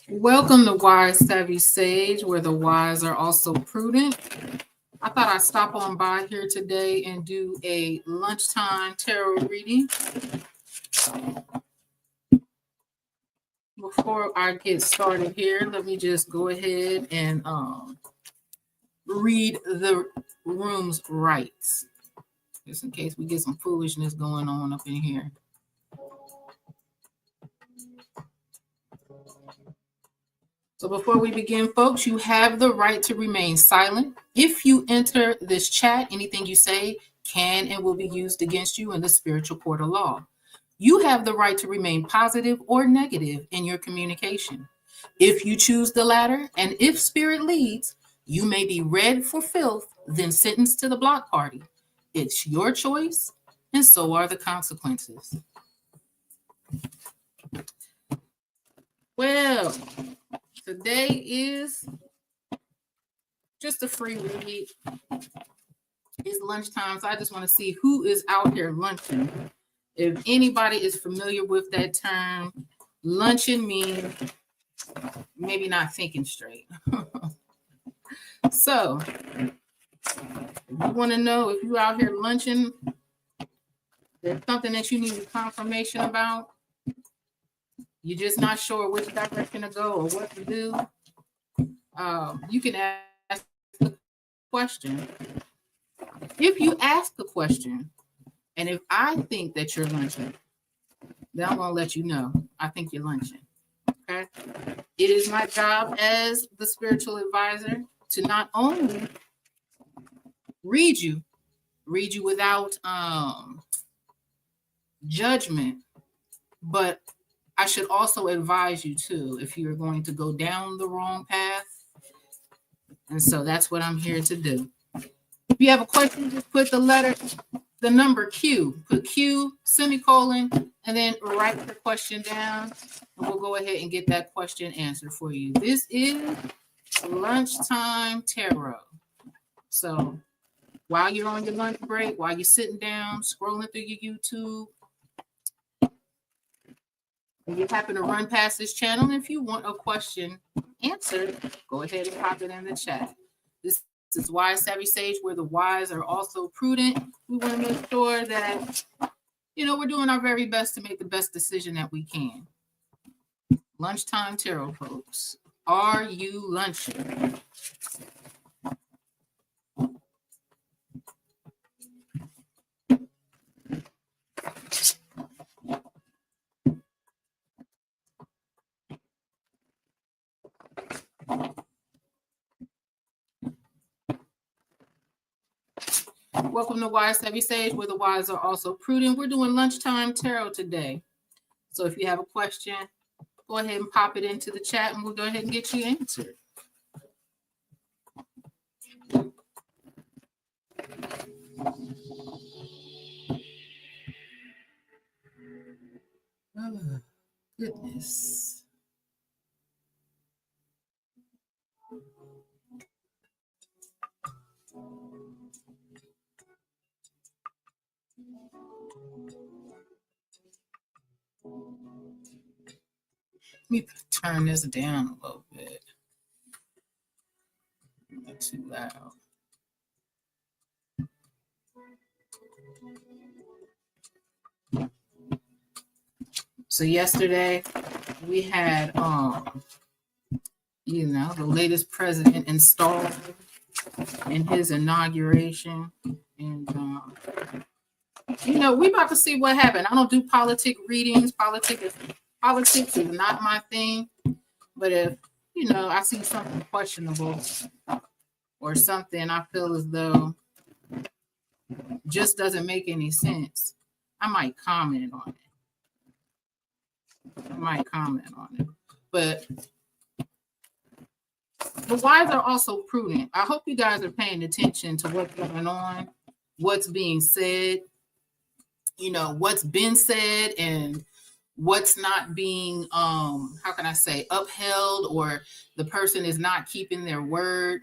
Welcome to Wise Savvy Sage, where the wise are also prudent. I thought I'd stop on by here today and do a lunchtime tarot reading. Before I get started here, let me just go ahead and read the room's rights, just in case we get some foolishness going on up in here. So before we begin, folks, you have the right to remain silent. If you enter this chat, anything you say can and will be used against you in the spiritual court of law. You have the right to remain positive or negative in your communication. If you choose the latter, and if spirit leads, you may be read for filth, then sentenced to the block party. It's your choice, and so are the consequences. Well, today is just a free read. It's lunchtime, so I just want to see who is out here lunching. If anybody is familiar with that term, luncheon means maybe not thinking straight. So, if you want to know if you're out here lunching, there's something that you need confirmation about, you're just not sure which direction to go or what to do, you can ask the question. If you ask the question, and if I think that you're lunching, then I'm going to let you know I think you're lunching. Okay? It is my job as the spiritual advisor to not only read you without judgment, but I should also advise you too if you're going to go down the wrong path. And so that's what I'm here to do. If you have a question, just put the number Q, put Q, semicolon, and then write the question down, and we'll go ahead and get that question answered for you. This is lunchtime tarot. So while you're on your lunch break, while you're sitting down, scrolling through your YouTube, and you happen to run past this channel, if you want a question answered, go ahead and pop it in the chat. This is Wise Savvy Sage, where the wise are also prudent. We want to make sure that, we're doing our very best to make the best decision that we can. Lunchtime tarot, folks. Are you lunching? Welcome to Wise Savvy Sage, where the wise are also prudent. We're doing lunchtime tarot today. So if you have a question, go ahead and pop it into the chat, and we'll go ahead and get you answered. Oh, goodness. Let me turn this down a little bit. Not too loud. So yesterday we had the latest president installed in his inauguration, and we about to see what happened. I don't do politic readings. Politics is not my thing. But if I see something questionable or something I feel as though just doesn't make any sense, I might comment on it. But the wise are also prudent. I hope you guys are paying attention to what's going on, what's being said, what's been said, and what's not being how can I say, upheld, or the person is not keeping their word.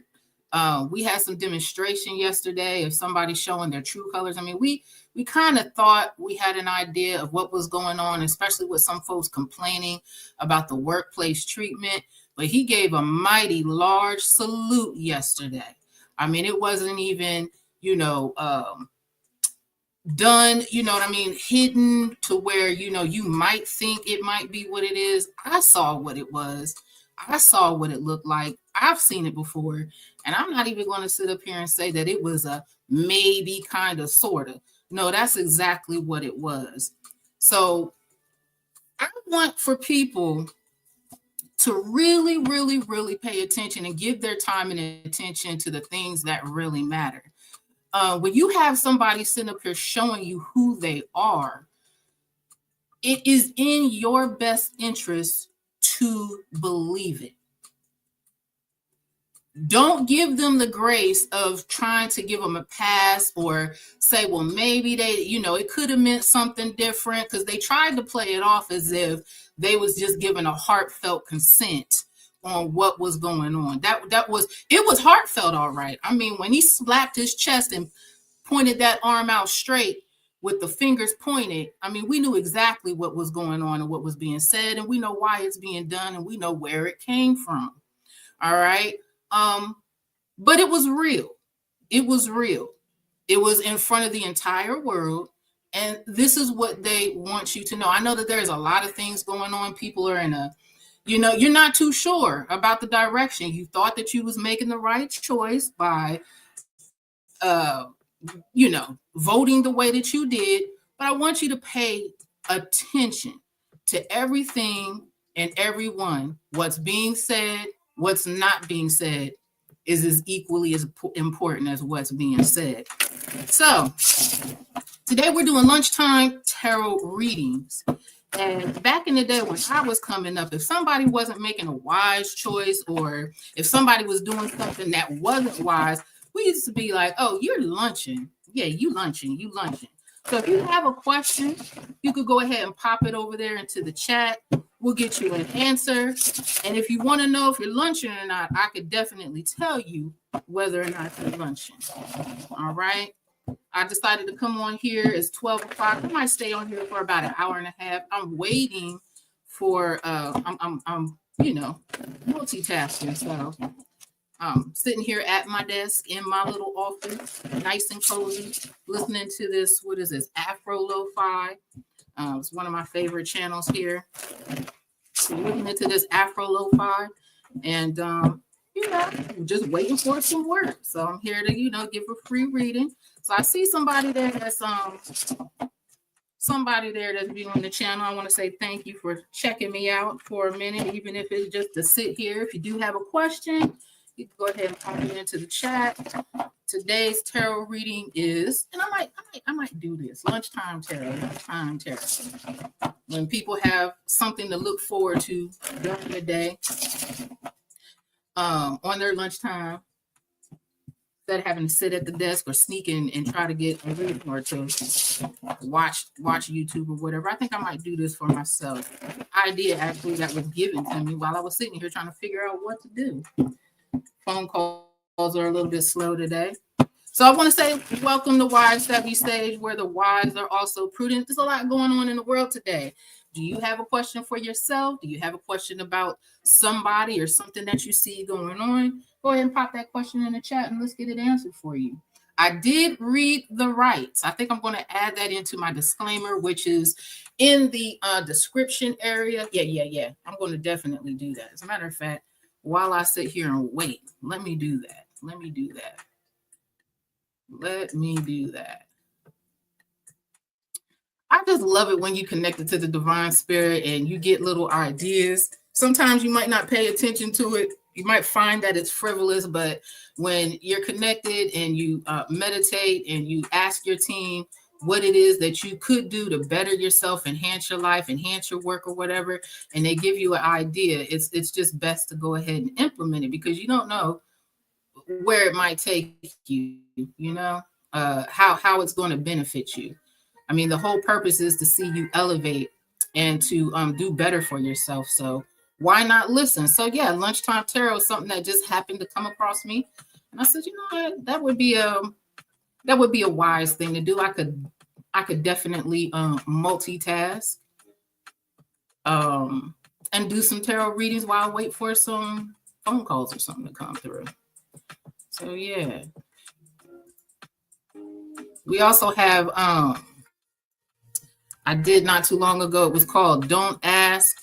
We had some demonstration yesterday of somebody showing their true colors. I mean, we kind of thought we had an idea of what was going on, especially with some folks complaining about the workplace treatment. But he gave a mighty large salute yesterday. I mean, it wasn't even, you know, done, you know what I mean, hidden to where, you know, you might think it might be what it is. I saw what it was. I saw what it looked like. I've seen it before. And I'm not even going to sit up here and say that it was a maybe kind of sort of. No, that's exactly what it was. So I want for people to really, really, really pay attention and give their time and attention to the things that really matter. When you have somebody sitting up here showing you who they are, it is in your best interest to believe it. Don't give them the grace of trying to give them a pass or say, well, maybe they, you know, it could have meant something different, because they tried to play it off as if they was just giving a heartfelt consent on what was going on. It was heartfelt, all right. I mean, when he slapped his chest and pointed that arm out straight with the fingers pointed, I mean, we knew exactly what was going on and what was being said, and we know why it's being done, and we know where it came from. All right. But it was real. It was real. It was in front of the entire world. And this is what they want you to know. I know that there's a lot of things going on. People are in a, you know, you're not too sure about the direction. You thought that you was making the right choice by, you know, voting the way that you did. But I want you to pay attention to everything and everyone. What's being said, what's not being said is as equally as important as what's being said. So today we're doing lunchtime tarot readings. And back in the day when I was coming up, if somebody wasn't making a wise choice, or if somebody was doing something that wasn't wise, we used to be like, oh, you're lunching. Yeah, you lunching. So if you have a question, you could go ahead and pop it over there into the chat. We'll get you an answer. And if you want to know if you're lunching or not, I could definitely tell you whether or not you're lunching. All right. I decided to come on here. It's 12 o'clock. I might stay on here for about an hour and a half. I'm waiting for I'm you know, multitasking. So sitting here at my desk in my little office, nice and cozy, listening to this. What is this? Afro Lo-Fi. It's one of my favorite channels here. So looking into this Afro Lo-Fi, and you know, just waiting for some work. So I'm here to, you know, give a free reading. So I see somebody there that's viewing the channel. I want to say thank you for checking me out for a minute, even if it's just to sit here. If you do have a question, you can go ahead and pop it into the chat. Today's tarot reading is, and I might do this lunchtime tarot. When people have something to look forward to during the day, on their lunchtime, instead of having to sit at the desk or sneak in and try to get a reading or to watch YouTube or whatever. I think I might do this for myself. Idea actually that was given to me while I was sitting here trying to figure out what to do. Phone calls are a little bit slow today. So I want to say welcome to Wise Savvy Stage, where the wise are also prudent. There's a lot going on in the world today. Do you have a question for yourself? Do you have a question about somebody or something that you see going on? Go ahead and pop that question in the chat and let's get it answered for you. I did read the rights. I think I'm going to add that into my disclaimer, which is in the description area. Yeah. I'm going to definitely do that. As a matter of fact, while I sit here and wait, let me do that. I just love it when you connect it to the divine spirit and you get little ideas. Sometimes you might not pay attention to it. You might find that it's frivolous, but when you're connected and you meditate and you ask your team what it is that you could do to better yourself, enhance your life, enhance your work or whatever, and they give you an idea, it's just best to go ahead and implement it, because you don't know where it might take you, you know, how it's going to benefit you. I mean, the whole purpose is to see you elevate and to do better for yourself. So why not listen? So yeah, lunchtime tarot is something that just happened to come across me, and I said, you know what, that would be a wise thing to do. I could definitely multitask um, and do some tarot readings while I wait for some phone calls or something to come through. So yeah, we also have I did not too long ago. It was called "Don't Ask,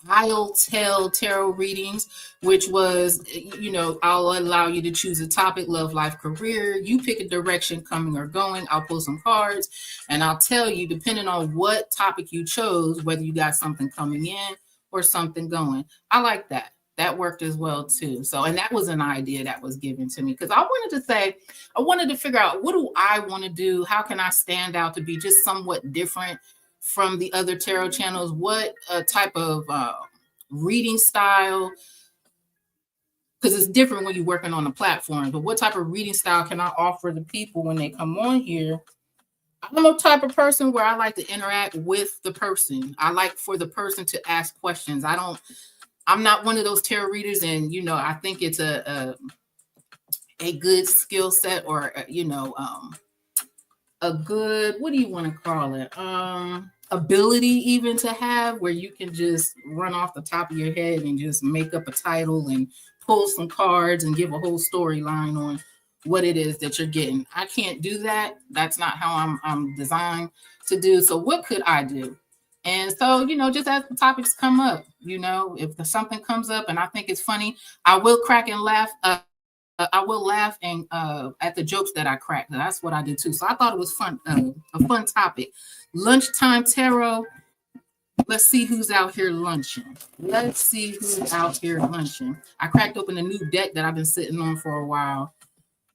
I'll Tell Tarot Readings," which was, I'll allow you to choose a topic: love, life, career. You pick a direction, coming or going. I'll pull some cards and I'll tell you, depending on what topic you chose, whether you got something coming in or something going. I like that. That worked as well too. So, and that was an idea that was given to me because I wanted to figure out, what do I want to do? How can I stand out to be just somewhat different from the other tarot channels? What type of reading style, because it's different when you're working on a platform, but what type of reading style can I offer the people when they come on here? I'm a type of person where I like to interact with the person. I like for the person to ask questions. I'm not one of those tarot readers, and I think it's a good skill set, or a good, what do you want to call it, ability even to have, where you can just run off the top of your head and just make up a title and pull some cards and give a whole storyline on what it is that you're getting. I can't do that. That's not how I'm designed to do. So what could I do? And so, just as the topics come up, if something comes up and I think it's funny, I will crack and laugh. I will laugh and at the jokes that I crack. That's what I do too. So I thought it was fun, a fun topic. Lunchtime tarot. Let's see who's out here lunching. Let's see who's out here lunching. I cracked open a new deck that I've been sitting on for a while,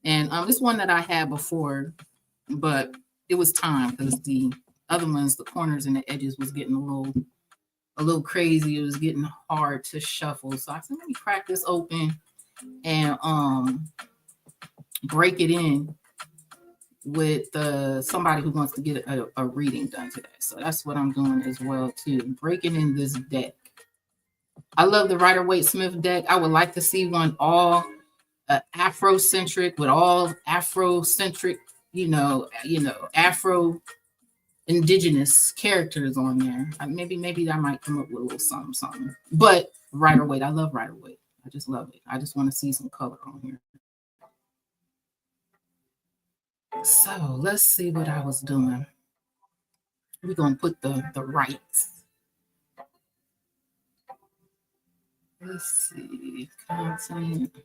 and it's one that I had before, but it was time because the other ones, the corners and the edges, was getting a little crazy. It was getting hard to shuffle. So I said, let me crack this open and break it in with somebody who wants to get a reading done today. So that's what I'm doing as well too, breaking in this deck. I love the Rider-Waite Smith deck. I would like to see one all Afrocentric, with all Afrocentric, Afro indigenous characters on there. Maybe I might come up with a little something. But Rider-Waite, I love Rider-Waite. I just love it. I just want to see some color on here. So let's see what I was doing. We're going to put the rights. Let's see. Content.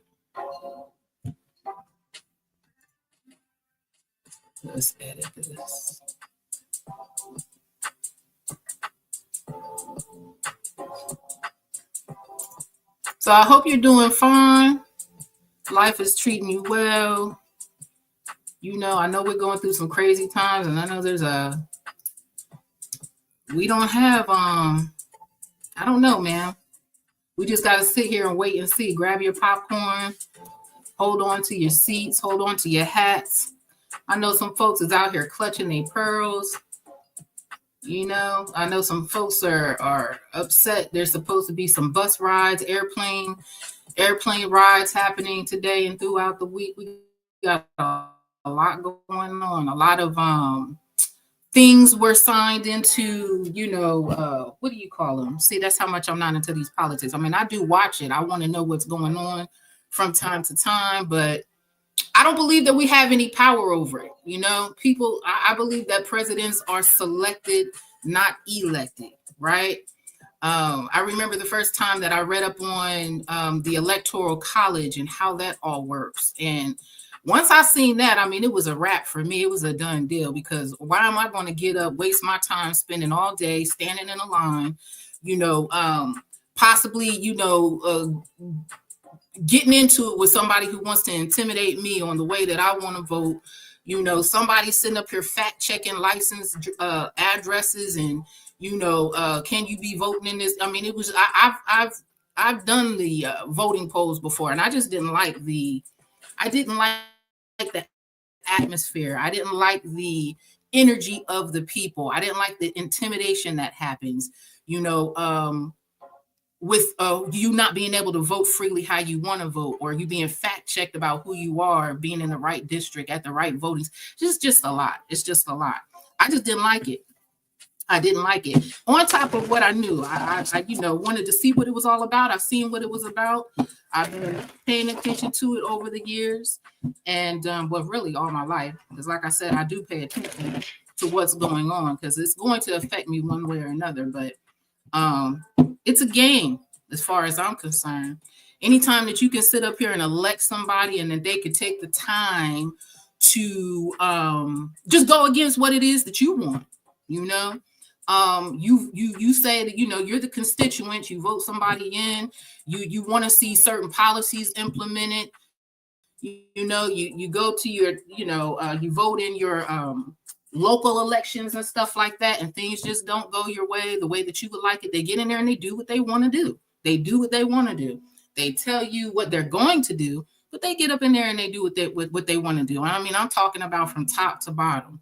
Let's edit this. So I hope you're doing fine. Life is treating you well. I know we're going through some crazy times, and I know we don't have, I don't know, man. We just got to sit here and wait and see. Grab your popcorn, hold on to your seats, hold on to your hats. I know some folks is out here clutching their pearls. I know some folks are upset. There's supposed to be some bus rides, airplane rides happening today and throughout the week. We got a lot going on. A lot of things were signed into, what do you call them? See, that's how much I'm not into these politics. I mean, I do watch it. I want to know what's going on from time to time, but I don't believe that we have any power over it. People, I believe that presidents are selected, not elected, right? I remember the first time that I read up on the Electoral College and how that all works. And once I seen that, I mean, it was a wrap for me. It was a done deal, because why am I going to get up, waste my time spending all day standing in a line, possibly, getting into it with somebody who wants to intimidate me on the way that I want to vote. Somebody sitting up here fact checking license addresses and, can you be voting in this? I mean, it was, I've done the voting polls before, and I just didn't like the atmosphere. I didn't like the energy of the people. I didn't like the intimidation that happens, you know, with you not being able to vote freely how you want to vote, or you being fact checked about who you are, being in the right district at the right voting. Just a lot. It's just a lot. I just didn't like it. I didn't like it. On top of what I knew, I you know, wanted to see what it was all about. I've seen what it was about. I've been paying attention to it over the years, and well, really all my life. Because, like I said, I do pay attention to what's going on because it's going to affect me one way or another. But it's a game as far as I'm concerned. Anytime that you can sit up here and elect somebody, and then they could take the time to just go against what it is that you want, you know. You say that, you know, you're the constituent, you vote somebody in, you want to see certain policies implemented, you know, you go to your, you know, you vote in your local elections and stuff like that, and things just don't go your way the way that you would like it. They get in there and they do what they want to do. They do what they want to do. They tell you what they're going to do, but they get up in there and they do what they want to do. I mean, I'm talking about from top to bottom.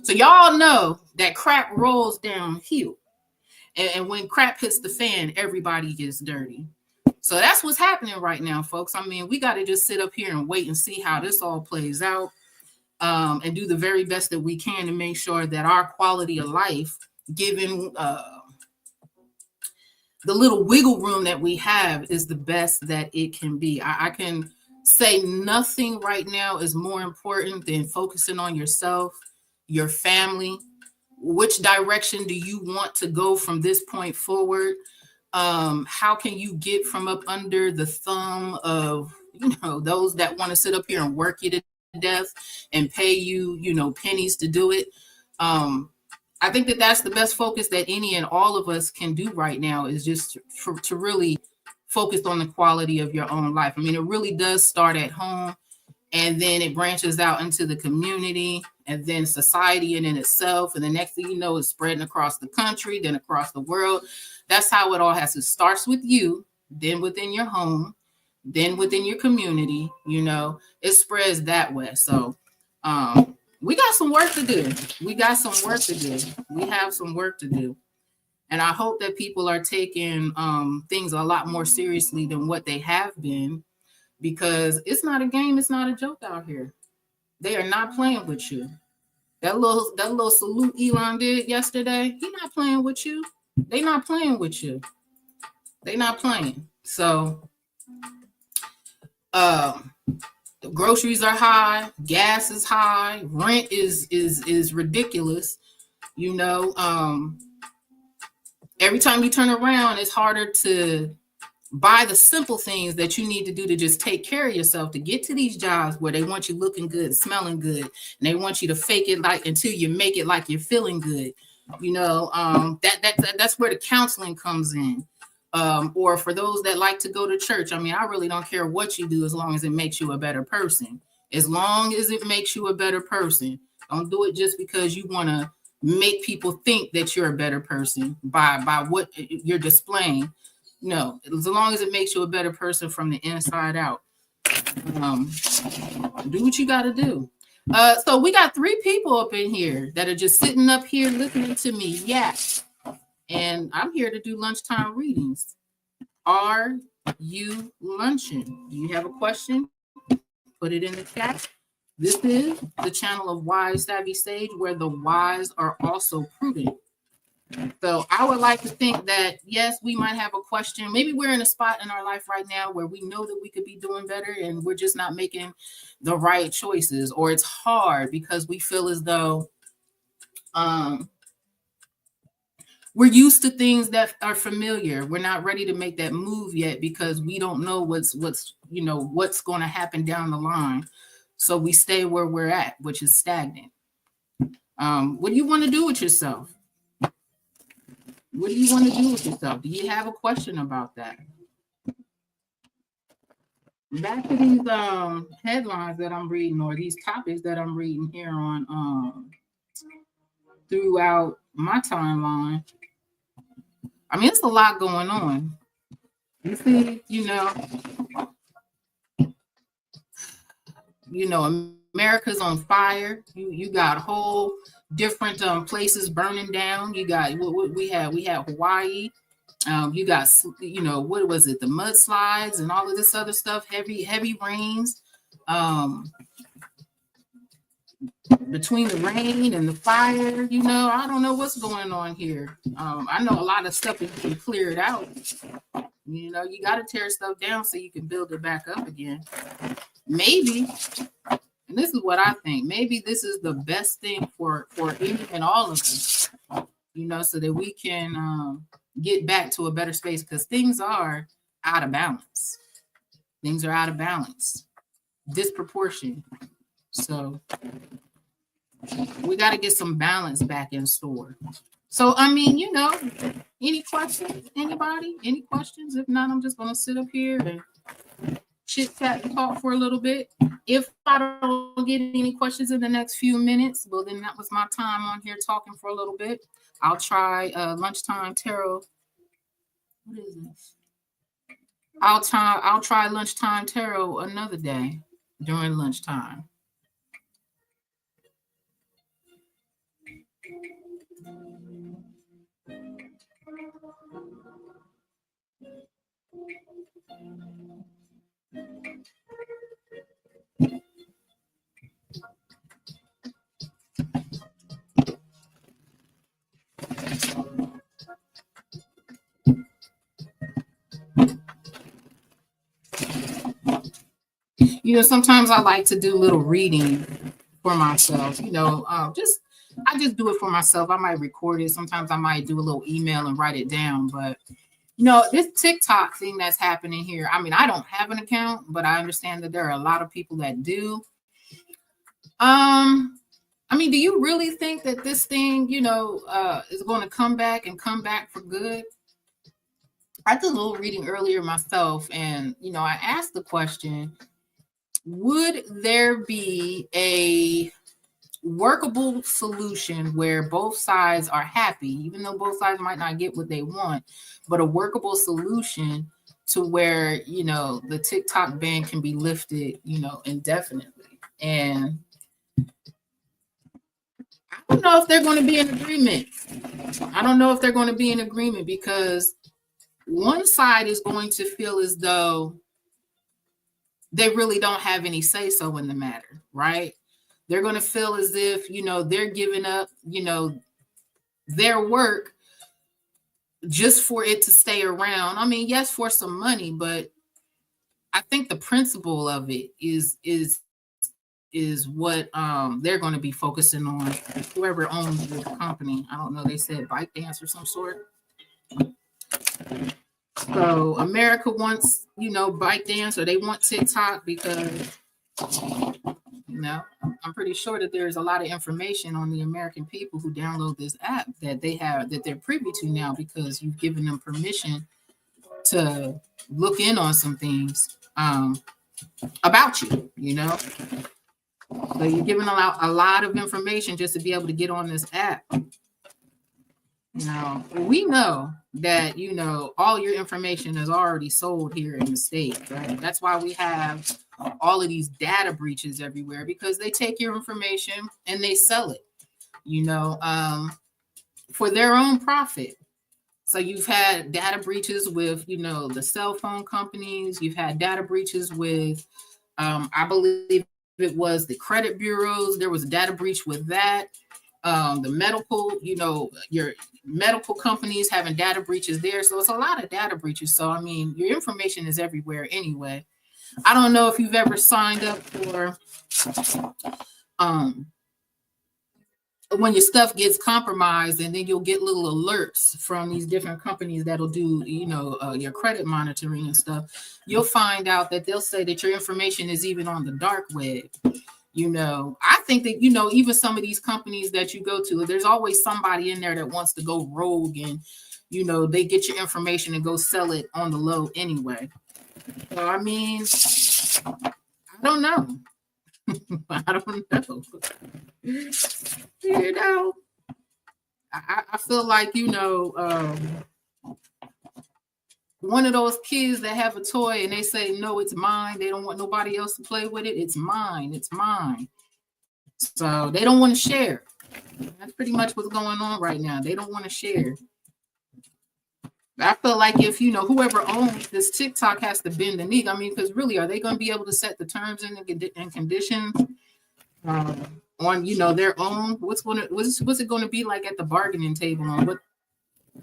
So y'all know that crap rolls downhill. And when crap hits the fan, everybody gets dirty. So that's what's happening right now, folks. I mean, we got to just sit up here and wait and see how this all plays out, and do the very best that we can to make sure that our quality of life, given the little wiggle room that we have, is the best that it can be. I can say nothing right now is more important than focusing on yourself, your family. Which direction do you want to go from this point forward? How can you get from up under the thumb of, you know, those that want to sit up here and work you to death and pay you, you know, pennies to do it? I think that that's the best focus that any and all of us can do right now, is just to really focus on the quality of your own life. I mean, it really does start at home, and then it branches out into the community, and then society in itself. And the next thing you know, it's spreading across the country, then across the world. That's how it all has to. Starts with you, then within your home, then within your community, you know, it spreads that way. So we got some work to do. We got some work to do. We have some work to do. And I hope that people are taking things a lot more seriously than what they have been, because it's not a game. It's not a joke out here. They are not playing with you. That little salute Elon did yesterday, he's not playing with you. They not playing with you. They not playing. So groceries are high, gas is high, rent is ridiculous. You know, every time you turn around, it's harder to buy the simple things that you need to do to just take care of yourself, to get to these jobs where they want you looking good, smelling good, and they want you to fake it like until you make it like you're feeling good. You know, that's where the counseling comes in. Or for those that like to go to church, I mean, I really don't care what you do as long as it makes you a better person. As long as it makes you a better person. Don't do it just because you want to make people think that you're a better person by what you're displaying. No, as long as it makes you a better person from the inside out. Do what you got to do. So we got 3 people up in here that are just sitting up here listening to me. Yes. And I'm here to do lunchtime readings. Are you lunching? Do you have a question? Put it in the chat. This is the channel of Wise Savvy Sage, where the wise are also prudent. So I would like to think that, yes, we might have a question. Maybe we're in a spot in our life right now where we know that we could be doing better and we're just not making the right choices, or it's hard because we feel as though we're used to things that are familiar. We're not ready to make that move yet because we don't know what's going to happen down the line. So we stay where we're at, which is stagnant. What do you want to do with yourself? What do you want to do with yourself? Do you have a question about that? Back to these headlines that I'm reading, or these topics that I'm reading here on throughout my timeline. I mean, it's a lot going on. You see, you know, America's on fire. You got whole different places burning down. You got what we had Hawaii. You got, what was it? The mudslides and all of this other stuff, heavy rains. Between the rain and the fire, I don't know what's going on here. I know a lot of stuff is being cleared out. You got to tear stuff down so you can build it back up again. Maybe, and this is what I think, maybe this is the best thing for any and all of us, so that we can get back to a better space, because things are out of balance. Things are out of balance, disproportion. So we got to get some balance back in store. So, any questions? Anybody? Any questions? If not, I'm just going to sit up here and chit chat and talk for a little bit. If I don't get any questions in the next few minutes, well, then that was my time on here talking for a little bit. I'll try lunchtime tarot. What is this? I'll try lunchtime tarot another day during lunchtime. Sometimes I like to do a little reading for myself. I just do it for myself. I might record it. Sometimes I might do a little email and write it down. But this TikTok thing that's happening here. I mean, I don't have an account, but I understand that there are a lot of people that do. Do you really think that this thing, is going to come back for good? I did a little reading earlier myself, and I asked the question: would there be a workable solution where both sides are happy, even though both sides might not get what they want, but a workable solution to where, the TikTok ban can be lifted, indefinitely? And I don't know if they're going to be in agreement. Because one side is going to feel as though they really don't have any say-so in the matter, right? They're going to feel as if, they're giving up, their work just for it to stay around. I mean, yes, for some money, but I think the principle of it is what they're going to be focusing on. Whoever owns the company, I don't know, they said ByteDance or some sort. So America wants, ByteDance, or they want TikTok because, I'm pretty sure that there's a lot of information on the American people who download this app that they're privy to now, because you've given them permission to look in on some things about you, So you're giving a lot of information just to be able to get on this app. We know that, all your information is already sold here in the state, right? That's why we have all of these data breaches everywhere, because they take your information and they sell it, for their own profit. So you've had data breaches with, the cell phone companies. You've had data breaches with, I believe it was the credit bureaus. There was a data breach with that. The medical, your medical companies having data breaches there. So it's a lot of data breaches. So, your information is everywhere anyway. I don't know if you've ever signed up for when your stuff gets compromised, and then you'll get little alerts from these different companies that'll do, your credit monitoring and stuff. You'll find out that they'll say that your information is even on the dark web. I think that, even some of these companies that you go to, there's always somebody in there that wants to go rogue, and, they get your information and go sell it on the low anyway. So, I don't know. I don't know. I feel like, one of those kids that have a toy and they say, no, it's mine. They don't want nobody else to play with it. It's mine. It's mine. So they don't want to share. That's pretty much what's going on right now. They don't want to share. I feel like if, whoever owns this TikTok has to bend the knee. I mean, because really, are they going to be able to set the terms and conditions on, their own? What's it going to be like at the bargaining table? On what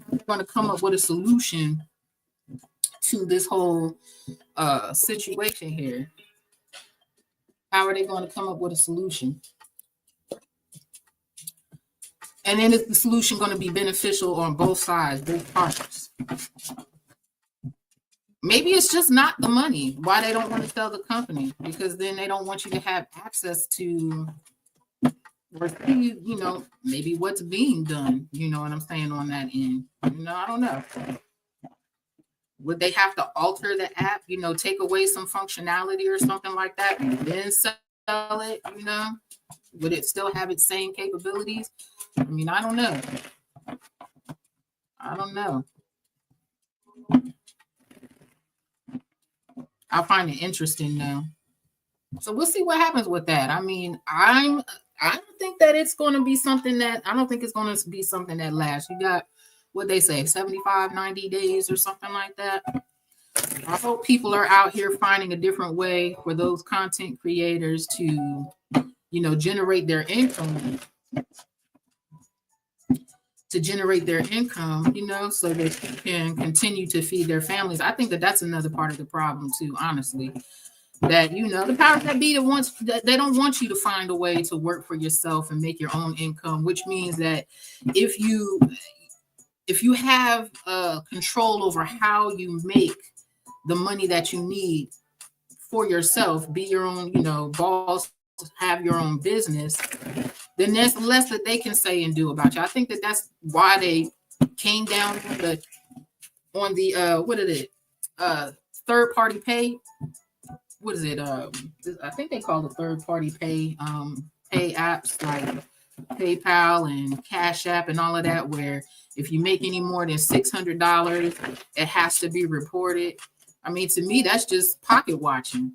they're going to come up with a solution to this whole situation here? How are they going to come up with a solution? And then is the solution going to be beneficial on both sides, both parties? Maybe it's just not the money. Why they don't want to sell the company? Because then they don't want you to have access to, or see, maybe what's being done. You know what I'm saying on that end? I don't know. Would they have to alter the app? Take away some functionality or something like that, and then sell it? Would it still have its same capabilities? I mean, I don't know. I find it interesting though. So we'll see what happens with that. I mean, I don't think that it's going to be something that, I don't think it's going to be something that lasts. You got, what they say, 75, 90 days or something like that. I hope people are out here finding a different way for those content creators to, generate their income. So they can continue to feed their families. I think that that's another part of the problem too, honestly. That, the powers that be they don't want you to find a way to work for yourself and make your own income, which means that if you have control over how you make the money that you need for yourself, be your own, boss, have your own business, then there's less that they can say and do about you. I think that that's why they came down on the third party pay. What is it? I think they call it third party pay apps like PayPal and Cash App and all of that, where if you make any more than $600, it has to be reported. I mean, to me, that's just pocket watching.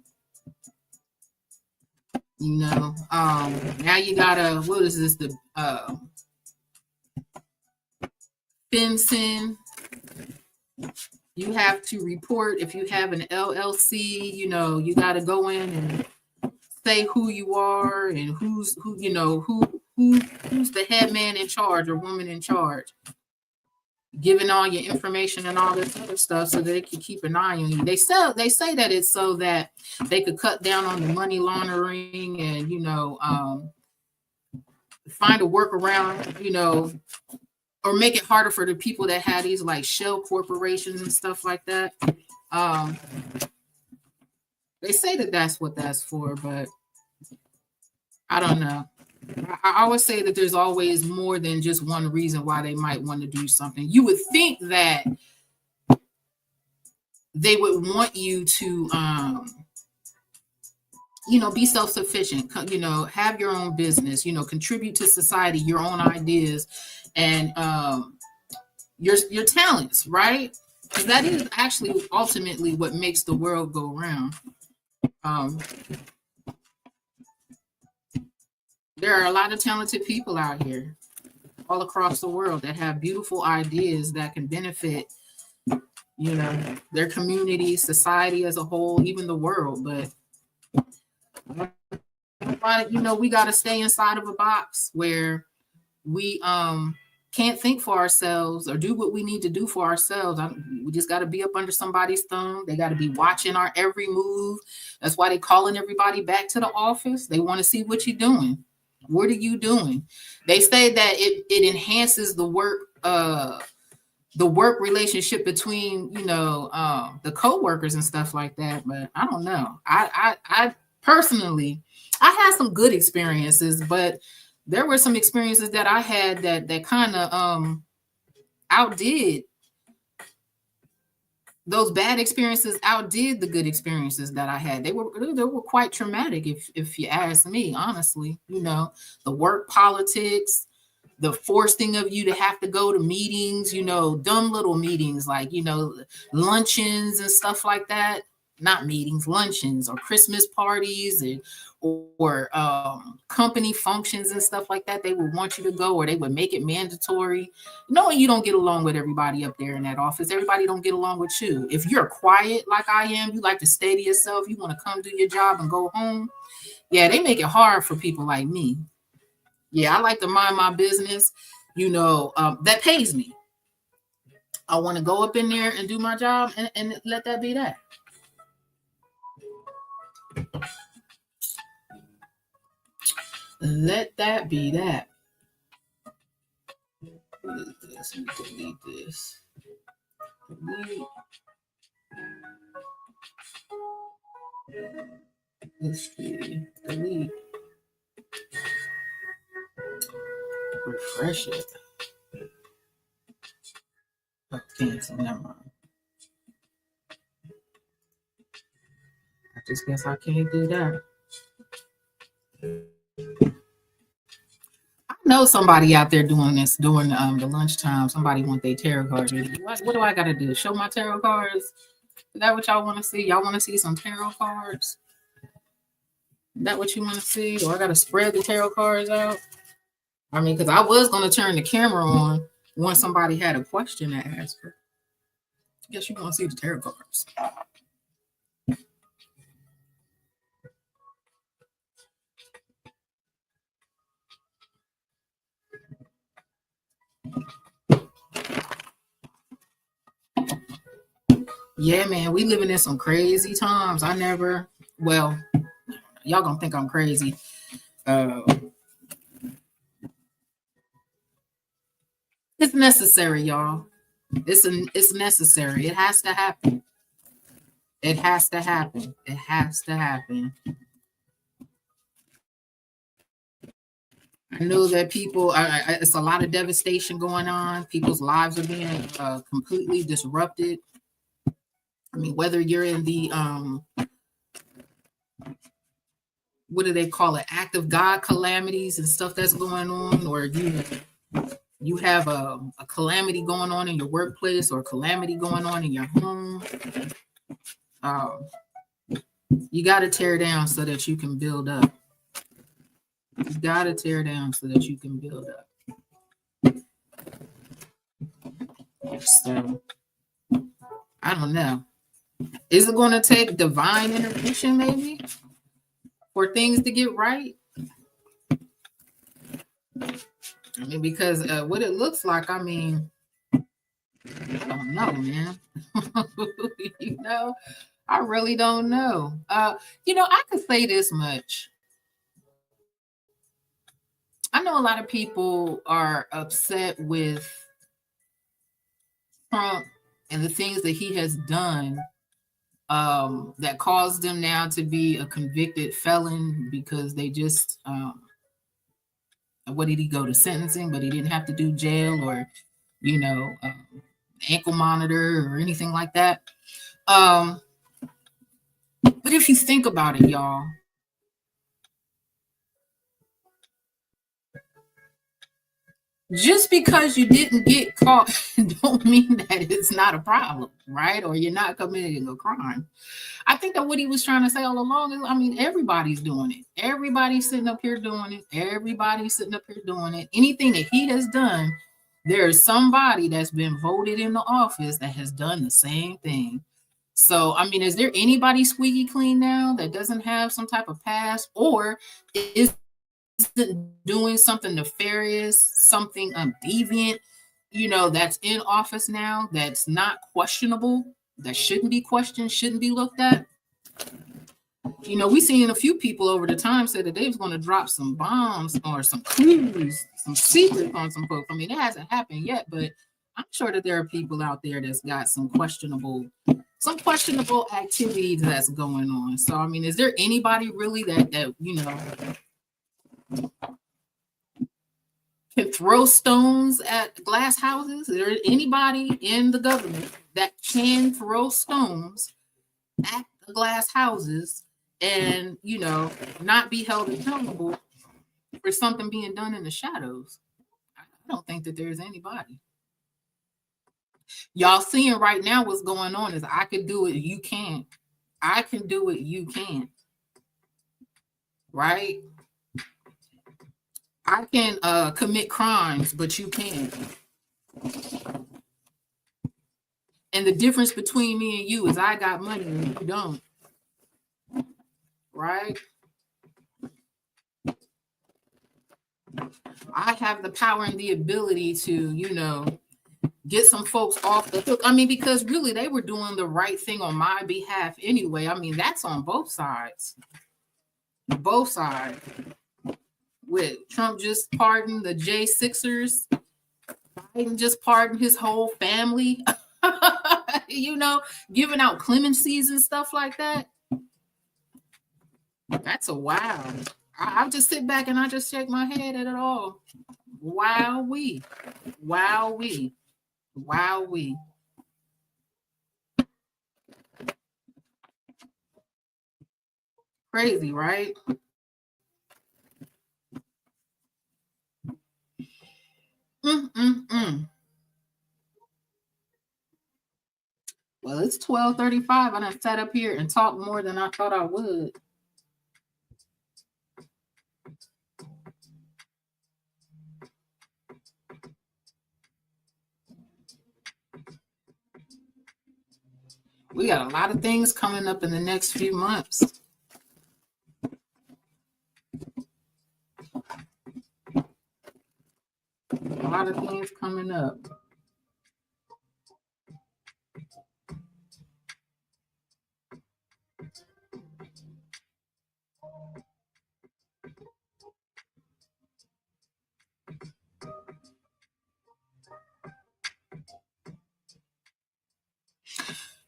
Now you gotta, what is this? The FinCEN. You have to report if you have an LLC. You got to go in and say who you are and who's the head man in charge or woman in charge, giving all your information and all this other stuff so they can keep an eye on you. They say that it's so that they could cut down on the money laundering and find a workaround, or make it harder for the people that had these like shell corporations and stuff like that. They say that that's what that's for, but I don't know. I always say that there's always more than just one reason why they might want to do something. You would think that they would want you to, be self-sufficient, have your own business, contribute to society, your own ideas, and your talents, right? Because that is actually ultimately what makes the world go round. There are a lot of talented people out here all across the world that have beautiful ideas that can benefit, their community, society as a whole, even the world. But we got to stay inside of a box where we can't think for ourselves or do what we need to do for ourselves. We just got to be up under somebody's thumb. They got to be watching our every move. That's why they calling everybody back to the office. They want to see what you're doing. What are you doing? They say that it enhances the work relationship between, the co-workers and stuff like that. But I don't know. I personally, I had some good experiences, but there were some experiences that I had that kind of outdid those bad experiences, outdid the good experiences that I had. They were quite traumatic, if you ask me, honestly. The work politics, the forcing of you to have to go to meetings, dumb little meetings like, luncheons and stuff like that. not meetings, luncheons or Christmas parties or company functions and stuff like that. They would want you to go, or they would make it mandatory, knowing you don't get along with everybody up there in that office. Everybody don't get along with you. If you're quiet like I am, you like to stay to yourself, you want to come do your job and go home. Yeah, they make it hard for people like me. Yeah, I like to mind my business, that pays me. I want to go up in there and do my job and let that be that. Let that be that. What is this? Let me delete this. Delete. Let's see. Delete. Refresh it. Oh, cancel. Never mind. I just guess I can't do that. I know somebody out there doing this during the lunchtime. Somebody want their tarot cards. What do I got to do? Show my tarot cards? Is that what y'all want to see? Y'all want to see some tarot cards? Is that what you want to see? Or I got to spread the tarot cards out? I mean, because I was going to turn the camera on once somebody had a question to ask her. I guess you want to see the tarot cards. Yeah, man, we living in some crazy times. Y'all gonna think I'm crazy. It's necessary, y'all. It's necessary. It has to happen. It has to happen. It has to happen. I know that people, it's a lot of devastation going on. People's lives are being completely disrupted. I mean, whether you're in the, what do they call it? Act of God calamities and stuff that's going on, or you have a calamity going on in your workplace or a calamity going on in your home. You got to tear down so that you can build up. You got to tear down so that you can build up. So, I don't know. Is it going to take divine intervention maybe for things to get right? I mean, because what it looks like, I mean, I don't know, man. I really don't know. I could say this much. I know a lot of people are upset with Trump and the things that he has done that caused them now to be a convicted felon because they just, what did he go to sentencing, but he didn't have to do jail or, ankle monitor or anything like that. But if you think about it, y'all, just because you didn't get caught don't mean that it's not a problem, right? Or you're not committing a crime. I think that what he was trying to say all along is, I mean, everybody's doing it. Everybody's sitting up here doing it. Everybody's sitting up here doing it. Anything that he has done, there's somebody that's been voted in the office that has done the same thing. So, I mean, is there anybody squeaky clean now that doesn't have some type of past, or is doing something nefarious, something deviant, that's in office now, that's not questionable, that shouldn't be questioned, shouldn't be looked at? We seen a few people over the time say that they was going to drop some bombs or some clues, some secrets on some folks. I mean, it hasn't happened yet, but I'm sure that there are people out there that's got some questionable activities that's going on. So, I mean, is there anybody really that can throw stones at glass houses? Is there anybody in the government that can throw stones at the glass houses and, not be held accountable for something being done in the shadows? I don't think that there's anybody. Y'all seeing right now what's going on is I could do it, you can't. I can do it, you can't. Right? I can commit crimes, but you can't. And the difference between me and you is I got money and you don't. Right? I have the power and the ability to, get some folks off the hook. I mean, because really they were doing the right thing on my behalf anyway. I mean, that's on both sides. Both sides. With Trump just pardoned the J6ers, Biden just pardoned his whole family, giving out clemencies and stuff like that. That's a wow. I'll just sit back and I just shake my head at it all. Wow-wee. Wow-wee. Wow-wee. Crazy, right? Well, it's 12:35. I done sat up here and talked more than I thought I would. We got a lot of things coming up in the next few months. A lot of things coming up.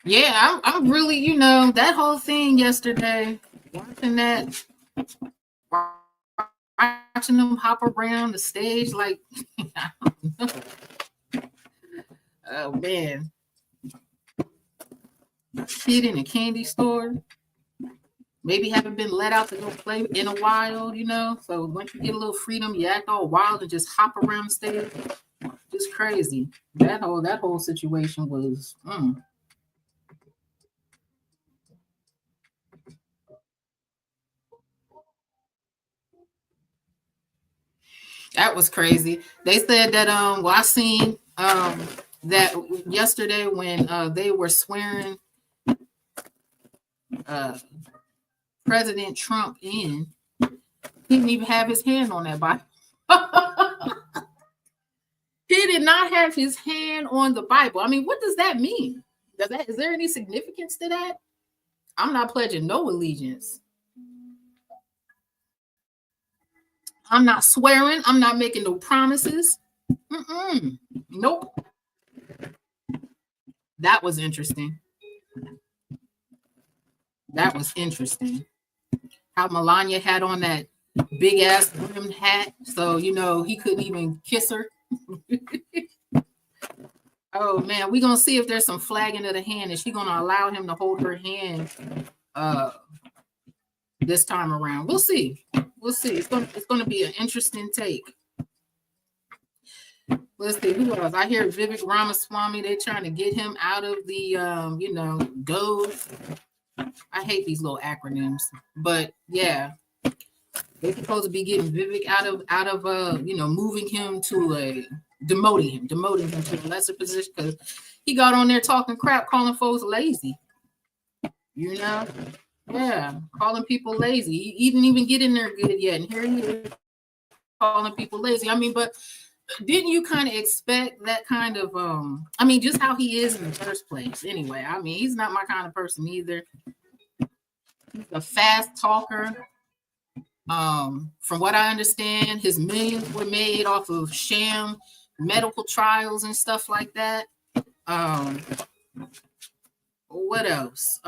Yeah, I'm really, that whole thing yesterday, watching them hop around the stage like, oh man, kid in a candy store, maybe haven't been let out to go play in a while, so once you get a little freedom, you act all wild and just hop around the stage, just crazy. That whole situation was That was crazy. They said that I seen that yesterday when they were swearing President Trump in, he didn't even have his hand on that Bible. He did not have his hand on the Bible. I mean, what does that mean? Is there any significance to that? I'm not pledging no allegiance. I'm not swearing. I'm not making no promises. Nope. That was interesting. That was interesting. How Melania had on that big ass brimmed hat, so he couldn't even kiss her. Oh man, we're gonna see if there's some flagging of the hand. Is she gonna allow him to hold her hand this time around? We'll see. We'll see. It's gonna be an interesting take. Let's see who else. I hear Vivek Ramaswamy. They're trying to get him out of the goes. I hate these little acronyms, but yeah, they're supposed to be getting Vivek out of moving him to demoting him to a lesser position because he got on there talking crap, calling folks lazy. Yeah, calling people lazy. He didn't even get in there good yet, and here he is calling people lazy. I mean, but didn't you kind of expect that kind of just how he is in the first place anyway? I mean, he's not my kind of person either. He's a fast talker. From what I understand, his millions were made off of sham medical trials and stuff like that. What else?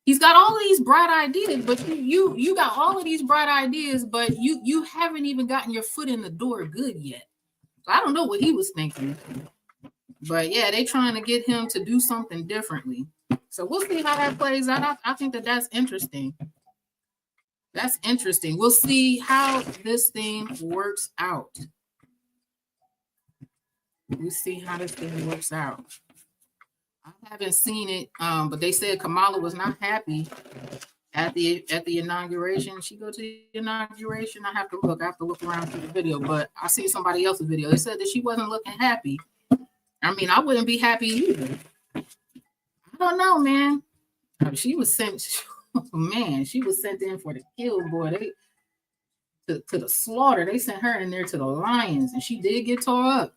He's got all of these bright ideas, but you got all of these bright ideas, but you haven't even gotten your foot in the door good yet. So I don't know what he was thinking. But yeah, they trying to get him to do something differently. So we'll see how that plays out. I think that's interesting. That's interesting. We'll see how this thing works out. We'll see how this thing works out. I haven't seen it, but they said Kamala was not happy at the inauguration. She go to the inauguration. I have to look around through the video, but I see somebody else's video. They said that she wasn't looking happy. I mean, I wouldn't be happy either. I don't know, man. She was sent. Man, she was sent in for the kill, boy. To the slaughter. They sent her in there to the lions, and she did get tore up.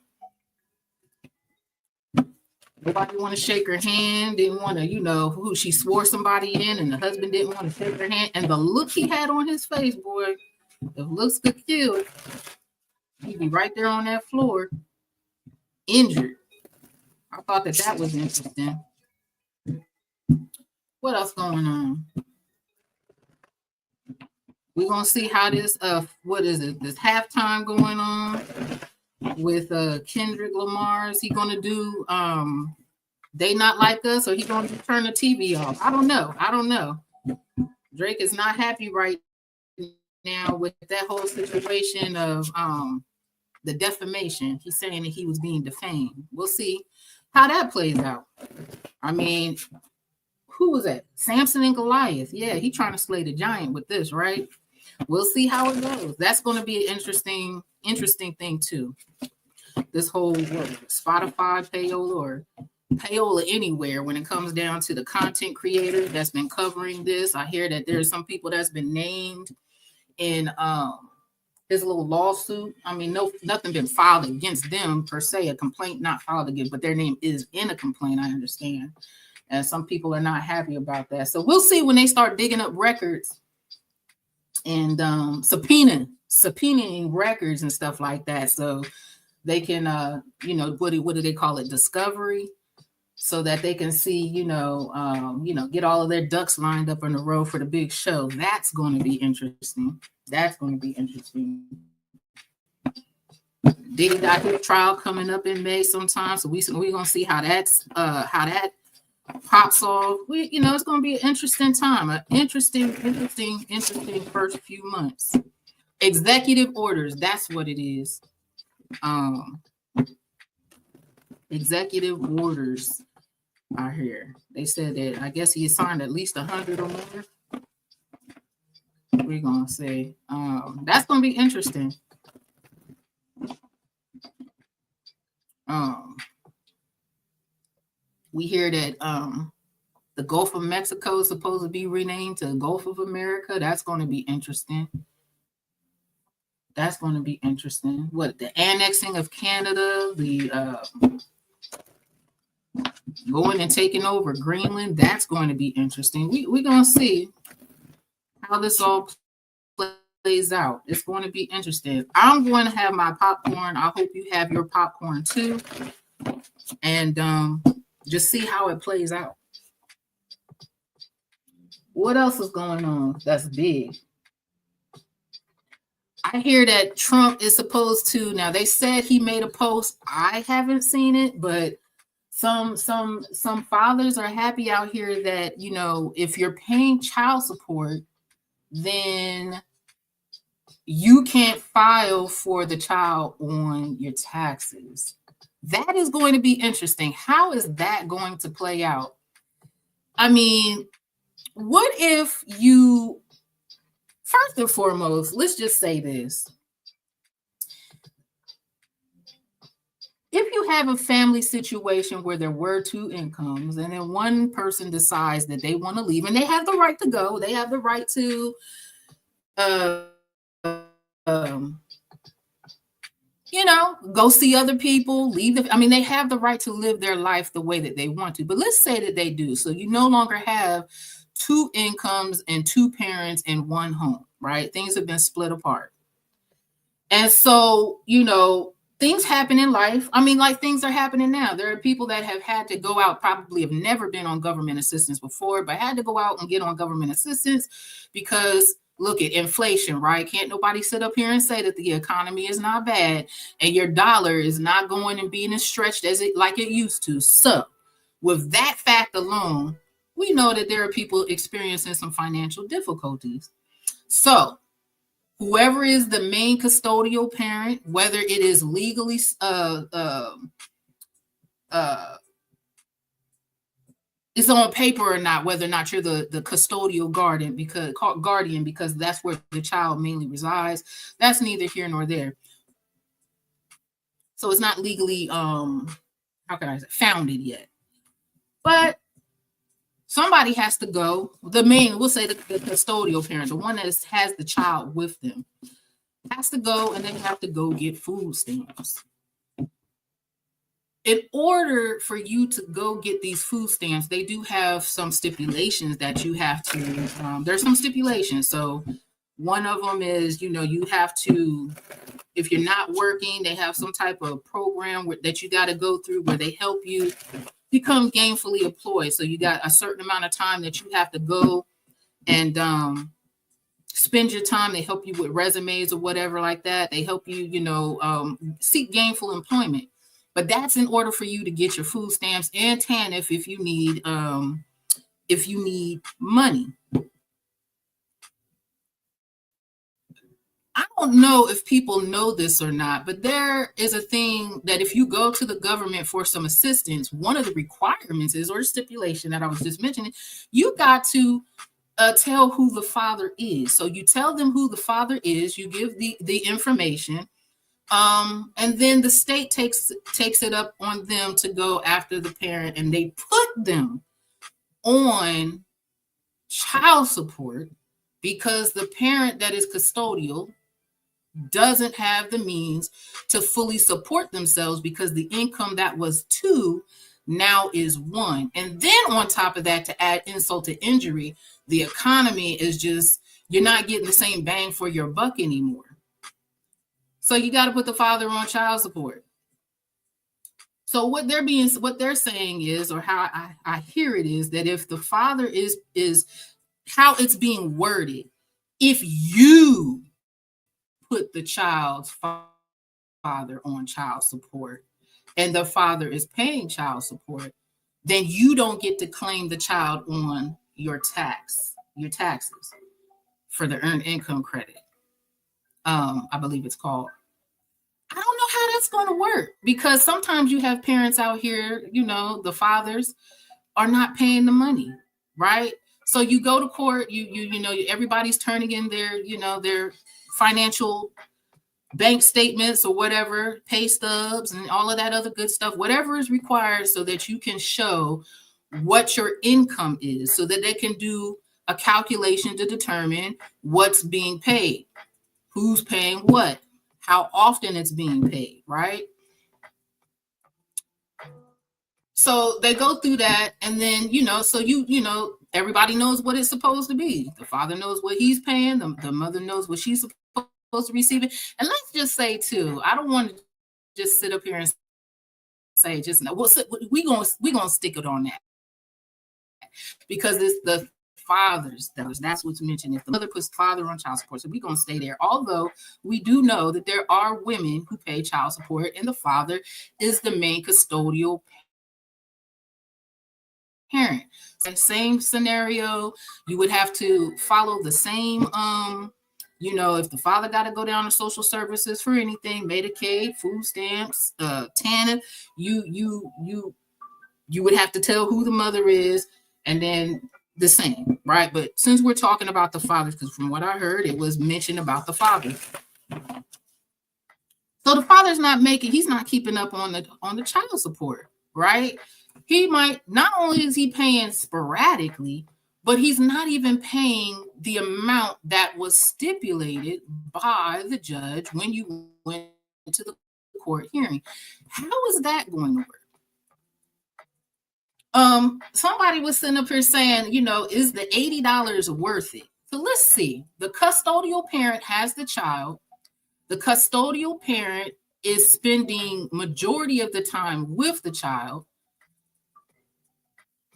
Nobody want to shake her hand, didn't want to, who she swore somebody in, and the husband didn't want to shake her hand. And the look he had on his face, boy, if looks could kill, he'd be right there on that floor, injured. I thought that was interesting. What else going on? We're going to see how this, what is it, this halftime going on with Kendrick Lamar. Is he going to do They Not Like Us, or he going to turn the TV off? I don't know. Drake is not happy right now with that whole situation of the defamation. He's saying that he was being defamed. We'll see how that plays out. I mean, who was that? Samson and Goliath. Yeah, he's trying to slay the giant with this, right? We'll see how it goes. That's going to be an interesting thing too. This whole Spotify payola or payola anywhere when it comes down to the content creator that's been covering this. I hear that there's some people that's been named in his little lawsuit. I mean, nothing been filed against them per se, a complaint not filed against, but their name is in a complaint, I understand. And some people are not happy about that. So we'll see when they start digging up records and subpoenaing records and stuff like that. So they can, what do they call it? Discovery. So that they can see, get all of their ducks lined up in a row for the big show. That's going to be interesting. Diddy got his trial coming up in May sometime. So we're going to see how that pops off. It's going to be an interesting time, an interesting first few months. Executive orders, that's what it is. Executive orders are here. They said that I guess he signed at least 100 or more. We're going to say that's going to be interesting. We hear that the Gulf of Mexico is supposed to be renamed to the Gulf of America. That's going to be interesting. What, the annexing of Canada, the going and taking over Greenland, that's going to be interesting. We're going to see how this all plays out. It's going to be interesting. I'm going to have my popcorn. I hope you have your popcorn too. And just see how it plays out. What else is going on that's big? I hear that Trump is supposed to, now they said he made a post. I haven't seen it, but some fathers are happy out here that, if you're paying child support, then you can't file for the child on your taxes. That is going to be interesting. How is that going to play out? I mean, what if you, first and foremost, let's just say this. If you have a family situation where there were two incomes and then one person decides that they want to leave, and they have the right to go, they have the right to, go see other people, leave. They have the right to live their life the way that they want to. But let's say that they do. So you no longer have two incomes and two parents in one home, right? Things have been split apart. And so, things happen in life. Like things are happening now. There are people that have had to go out, probably have never been on government assistance before, but had to go out and get on government assistance because look at inflation, right? Can't nobody sit up here and say that the economy is not bad and your dollar is not going and being as stretched like it used to. So with that fact alone, we know that there are people experiencing some financial difficulties. So whoever is the main custodial parent, whether it is legally it's on paper or not, whether or not you're the custodial guardian, because that's where the child mainly resides. That's neither here nor there. So it's not legally how can I say, founded yet. But somebody has to go. The main, we'll say the custodial parent, the one that has the child with them, has to go, and they have to go get food stamps. In order for you to go get these food stamps, they do have some stipulations that you have to, there's some stipulations. So one of them is, you have to, if you're not working, they have some type of program that you got to go through where they help you become gainfully employed. So you got a certain amount of time that you have to go and spend your time. They help you with resumes or whatever like that. They help you, seek gainful employment. But that's in order for you to get your food stamps and TANF if you need money. I don't know if people know this or not, but there is a thing that if you go to the government for some assistance, one of the requirements is, or stipulation that I was just mentioning, you got to tell who the father is. So you tell them who the father is, you give the information, and then the state takes it up on them to go after the parent, and they put them on child support because the parent that is custodial doesn't have the means to fully support themselves, because the income that was 2 now is 1. And then on top of that, to add insult to injury, the economy is just, you're not getting the same bang for your buck anymore. So you got to put the father on child support. So what they're saying is, or how I hear it is, that if the father is how it's being worded, if you put the child's father on child support and the father is paying child support, then you don't get to claim the child on your taxes for the earned income credit. I believe it's called. I don't know how that's going to work, because sometimes you have parents out here, the fathers are not paying the money, right? So you go to court, everybody's turning in their financial bank statements or whatever, pay stubs and all of that other good stuff, whatever is required, so that you can show what your income is, so that they can do a calculation to determine what's being paid, who's paying what, how often it's being paid, right? So they go through that, and then, so everybody knows what it's supposed to be. The father knows what he's paying, the mother knows what she's supposed to receive it. And let's just say too, I don't want to just sit up here and say just no. We're gonna stick it on that, because it's the fathers that's what's mentioned. If the mother puts father on child support, so we're gonna stay there. Although we do know that there are women who pay child support, and the father is the main custodial parent. Same scenario, you would have to follow the same if the father got to go down to social services for anything, Medicaid, food stamps, TANF, you would have to tell who the mother is, and then the same, right? But since we're talking about the fathers, because from what I heard, it was mentioned about the father. So the father's he's not keeping up on the child support, right? He might, not only is he paying sporadically, but he's not even paying the amount that was stipulated by the judge when you went to the court hearing. How is that going to work? Somebody was sitting up here saying, is the $80 worth it? So let's see. The custodial parent has the child. The custodial parent is spending majority of the time with the child.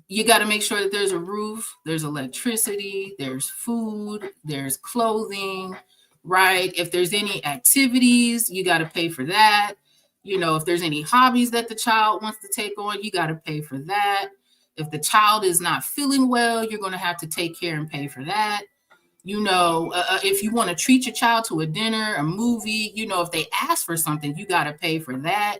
You got to make sure that there's a roof, there's electricity, there's food, there's clothing, right? If there's any activities, you got to pay for that. If there's any hobbies that the child wants to take on, you got to pay for that. If the child is not feeling well, you're going to have to take care and pay for that. If you want to treat your child to a dinner, a movie, if they ask for something, you got to pay for that.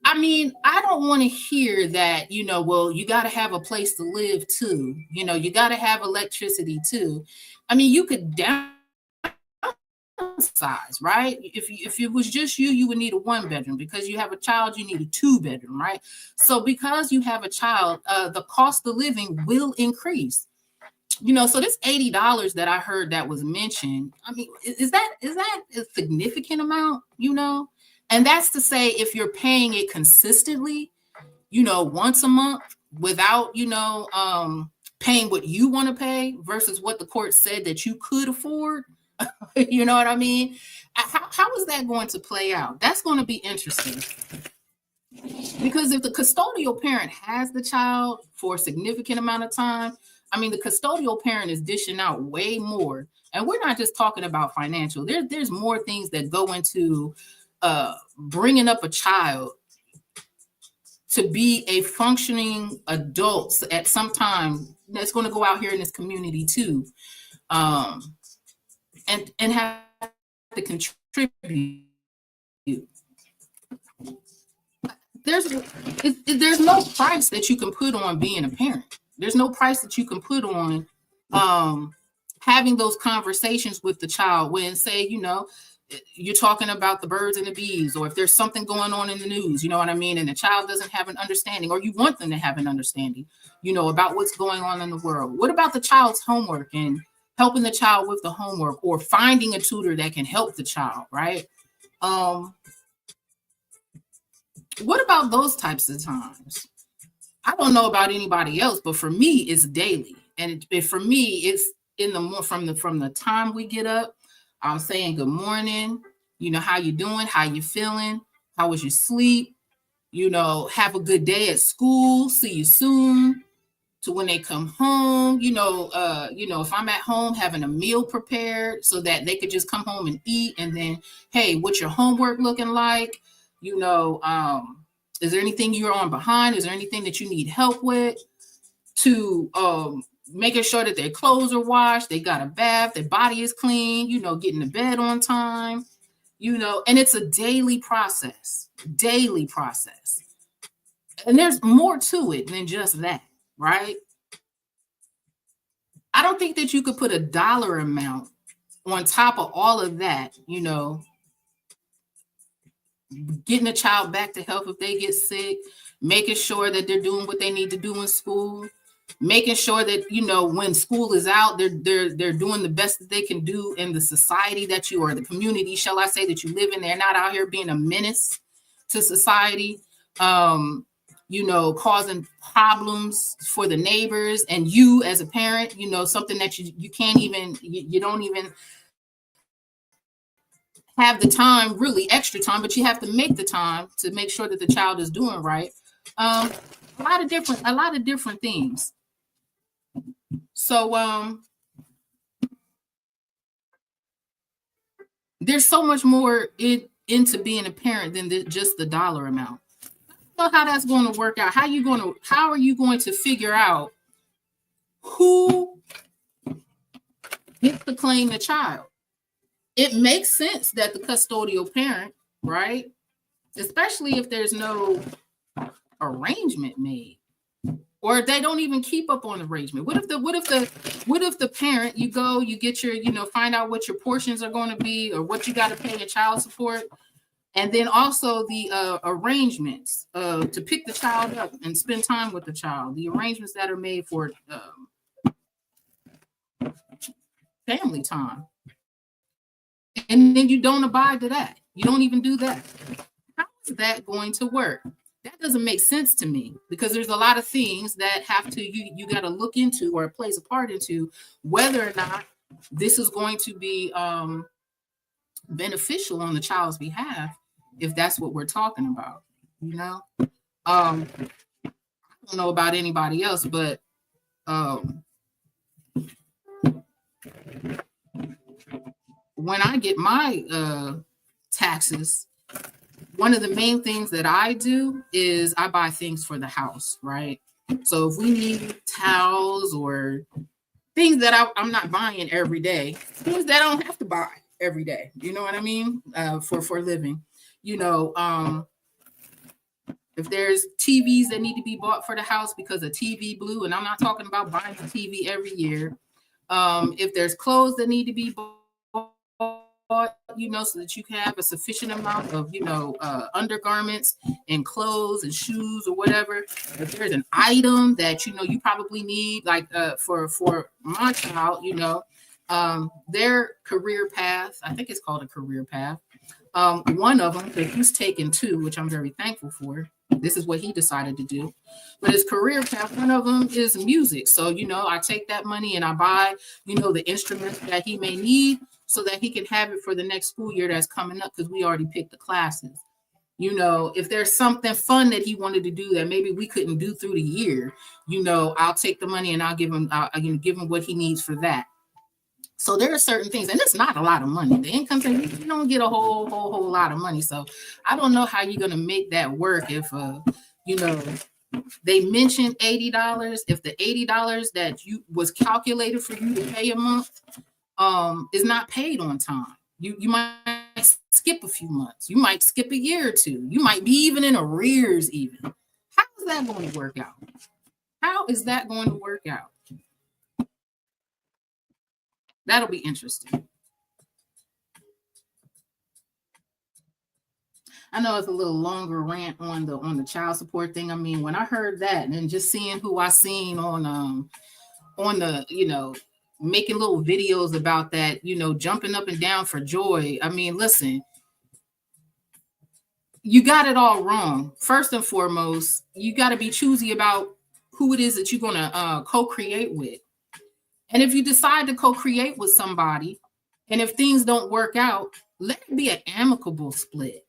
I mean, I don't want to hear that, well, you got to have a place to live too. You got to have electricity too. I mean, you could downsize, right? If it was just you, you would need a 1 bedroom. Because you have a child, you need a 2 bedroom, right? So because you have a child, the cost of living will increase. So this $80 that I heard that was mentioned, I mean, is that a significant amount? And that's to say, if you're paying it consistently, once a month, without paying what you want to pay versus what the court said that you could afford. You know what I mean? How is that going to play out? That's going to be interesting. Because if the custodial parent has the child for a significant amount of time, I mean, the custodial parent is dishing out way more. And we're not just talking about financial. There's more things that go into bringing up a child to be a functioning adult at some time that's going to go out here in this community too, and have to contribute. There's no price that you can put on being a parent. There's no price that you can put on having those conversations with the child when, say, you're talking about the birds and the bees, or if there's something going on in the news, you know what I mean? And the child doesn't have an understanding, or you want them to have an understanding, about what's going on in the world. What about the child's homework and helping the child with the homework, or finding a tutor that can help the child, right? What about those types of times? I don't know about anybody else, but for me, it's daily. And for me, it's in the from the time we get up, I'm saying good morning, how you doing, how you feeling, how was your sleep, have a good day at school, see you soon, to when they come home, if I'm at home having a meal prepared so that they could just come home and eat, and then, hey, what's your homework looking like? Is there anything you're on behind? Is there anything that you need help with? To making sure that their clothes are washed, they got a bath, their body is clean, getting to bed on time, and it's a daily process. And there's more to it than just that, right? I don't think that you could put a dollar amount on top of all of that, getting a child back to health if they get sick, making sure that they're doing what they need to do in school, making sure that, when school is out, they're doing the best that they can do in the society that you, or the community, shall I say, that you live in. They're not out here being a menace to society, causing problems for the neighbors and you as a parent, something that you can't even, you don't even have the time, really extra time, but you have to make the time to make sure that the child is doing right. A lot of different things. So there's so much more into being a parent than just the dollar amount. I don't know how that's going to work out. How are you going to figure out who gets to claim the child? It makes sense that the custodial parent, right? Especially if there's no arrangement made, or if they don't even keep up on the arrangement. What if the parent, you get your, find out what your portions are going to be, or what you got to pay in child support, and then also the arrangements to pick the child up and spend time with the child, the arrangements that are made for family time. And then you don't abide to that. You don't even do that. How is that going to work? That doesn't make sense to me, because there's a lot of things that you got to look into, or plays a part into whether or not this is going to be beneficial on the child's behalf, if that's what we're talking about. I don't know about anybody else, but when I get my taxes, one of the main things that I do is I buy things for the house, right? So if we need towels or things that I'm not buying every day, things that I don't have to buy every day, you know what I mean? For living, If there's TVs that need to be bought for the house because a TV blew, and I'm not talking about buying a TV every year. If there's clothes that need to be bought, so that you can have a sufficient amount of, undergarments and clothes and shoes or whatever. If there's an item that, you probably need, like for my child, their career path, I think it's called a career path. One of them, that he's taken two, which I'm very thankful for. This is what he decided to do. But his career path, one of them is music. So, I take that money and I buy, the instruments that he may need so that he can have it for the next school year that's coming up, because we already picked the classes. If there's something fun that he wanted to do that maybe we couldn't do through the year, I'll take the money and I'll give him what he needs for that. So there are certain things, and it's not a lot of money. The income thing, you don't get a whole lot of money. So I don't know how you're going to make that work if, they mentioned $80. If the $80 that was calculated for you to pay a month is not paid on time, you might skip a few months. You might skip a year or two. You might be even in arrears even. How is that going to work out? How is that going to work out? That'll be interesting. I know it's a little longer rant on the child support thing. I mean, when I heard that, and then just seeing who I seen on the, making little videos about that, jumping up and down for joy. I mean, listen, you got it all wrong. First and foremost, you got to be choosy about who it is that you're going to co-create with. And if you decide to co-create with somebody, and if things don't work out, let it be an amicable split.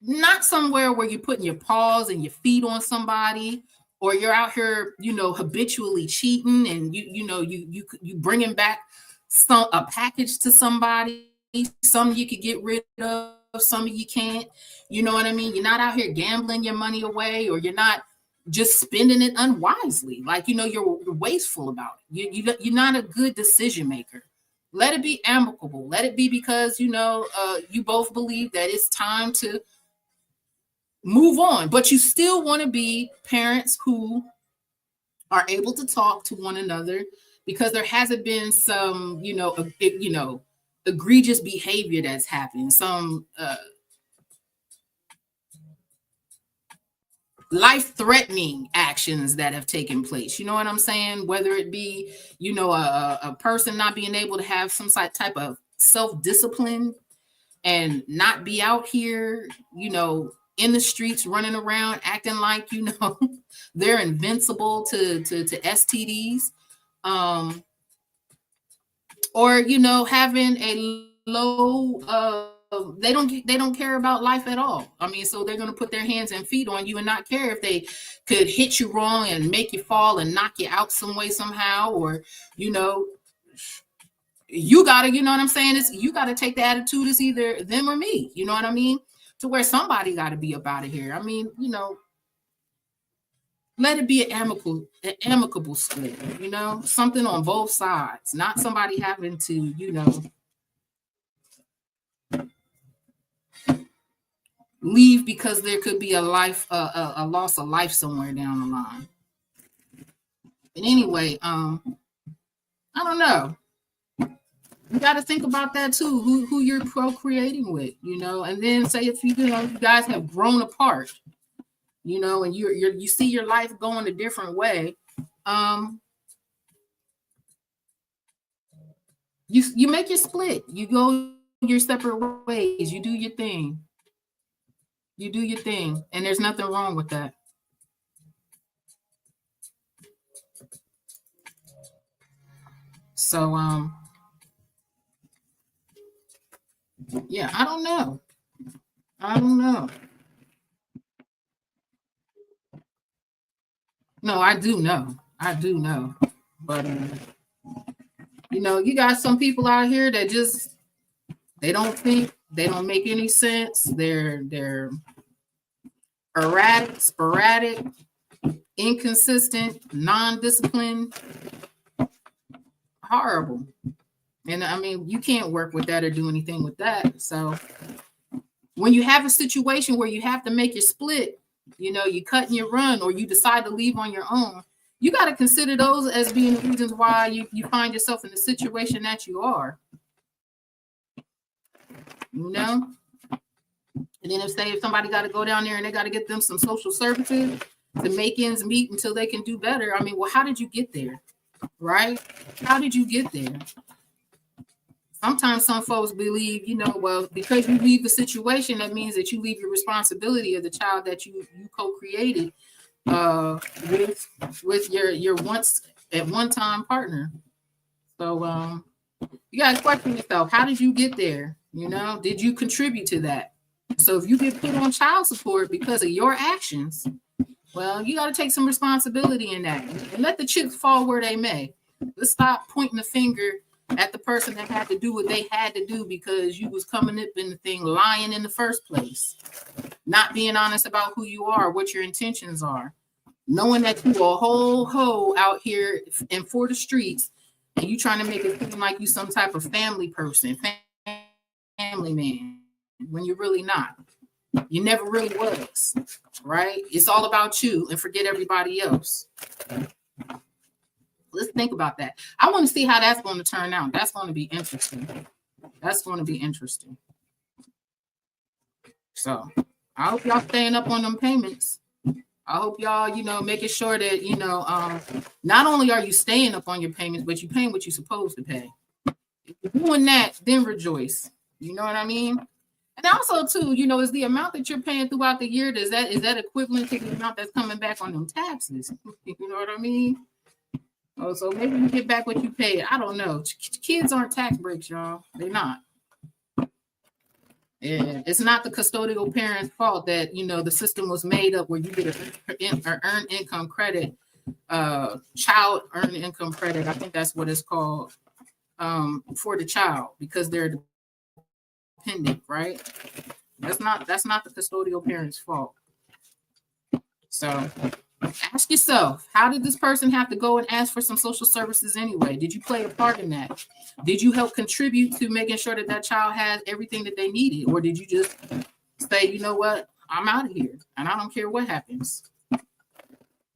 Not somewhere where you're putting your paws and your feet on somebody, or you're out here, habitually cheating, and you bringing back a package to somebody. Some you could get rid of, some you can't. You know what I mean? You're not out here gambling your money away, or you're not just spending it unwisely. Like, you're wasteful about it. You're not a good decision maker. Let it be amicable. Let it be because, you both believe that it's time to move on, but you still want to be parents who are able to talk to one another, because there hasn't been some, egregious behavior that's happened, some life-threatening actions that have taken place. You know what I'm saying? Whether it be, a person not being able to have some type of self-discipline and not be out here, in the streets running around acting like, they're invincible to STDs, or, having a low, they don't care about life at all. I mean, so they're going to put their hands and feet on you and not care if they could hit you wrong and make you fall and knock you out some way somehow, or, you gotta, you know what I'm saying? You gotta take the attitude, it's either them or me, you know what I mean? To where somebody got to be up out of here. I mean, let it be an amicable split, something on both sides, not somebody having to, leave because there could be a loss of life somewhere down the line. But anyway, I don't know. You got to think about that too, who you're procreating with, and then say if you guys have grown apart, and you see your life going a different way, you make your split, you go your separate ways, you do your thing, and there's nothing wrong with that. So yeah, I don't know. No, I do know. But you got some people out here that just, they don't think, they don't make any sense. They're erratic, sporadic, inconsistent, non-disciplined, horrible. And I mean, you can't work with that or do anything with that. So when you have a situation where you have to make your split, you cut and you run, or you decide to leave on your own, you got to consider those as being the reasons why you find yourself in the situation that you are. And then if somebody got to go down there and they got to get them some social services to make ends meet until they can do better. I mean, well, how did you get there? Right? How did you get there? Sometimes some folks believe, well, because you leave the situation, that means that you leave your responsibility of the child that you co-created with your once at one time partner. So you got to question yourself. How did you get there? Did you contribute to that? So if you get put on child support because of your actions, well, you got to take some responsibility in that and let the chips fall where they may. Let's stop pointing the finger at the person that had to do what they had to do because you was coming up in the thing lying in the first place, not being honest about who you are, what your intentions are, knowing that you a whole hoe out here and for the streets, and you trying to make it seem like you some type of family person, family man, when you're really not. You never really was, right? It's all about you and forget everybody else. Let's think about that. I want to see how that's going to turn out. That's going to be interesting. So I hope y'all staying up on them payments. I hope y'all, making sure that, not only are you staying up on your payments, but you're paying what you're supposed to pay. If you're doing that, then rejoice. You know what I mean? And also, too, is the amount that you're paying throughout the year, is that equivalent to the amount that's coming back on them taxes? You know what I mean? Oh, so maybe you get back what you paid. I don't know. Kids aren't tax breaks, y'all. They're not. Yeah, it's not the custodial parent's fault that, the system was made up where you get an earned income credit, child earned income credit. I think that's what it's called, for the child, because they're dependent, right? That's not the custodial parent's fault. So ask yourself, how did this person have to go and ask for some social services anyway? Did you play a part in that? Did you help contribute to making sure that child has everything that they needed? Or did you just say, you know what, I'm out of here and I don't care what happens?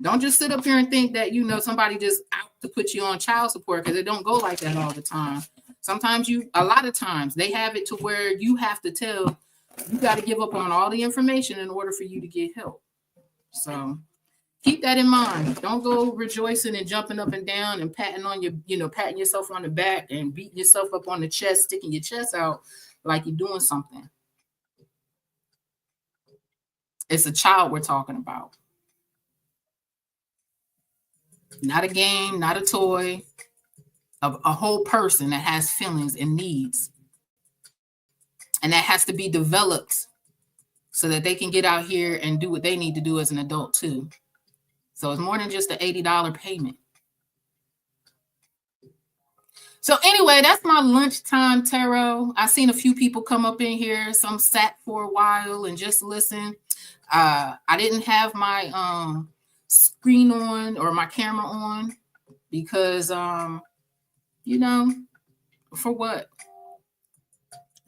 Don't just sit up here and think that, somebody just out to put you on child support, because it don't go like that all the time. Sometimes a lot of times they have it to where you have to tell, you got to give up on all the information in order for you to get help. So keep that in mind. Don't go rejoicing and jumping up and down and patting yourself on the back and beating yourself up on the chest, sticking your chest out like you're doing something. It's a child we're talking about. Not a game, not a toy, a whole person that has feelings and needs. And that has to be developed so that they can get out here and do what they need to do as an adult too. So it's more than just an $80 payment. So anyway, that's my lunchtime tarot. I seen a few people come up in here. Some sat for a while and just listened. I didn't have my screen on or my camera on because, for what?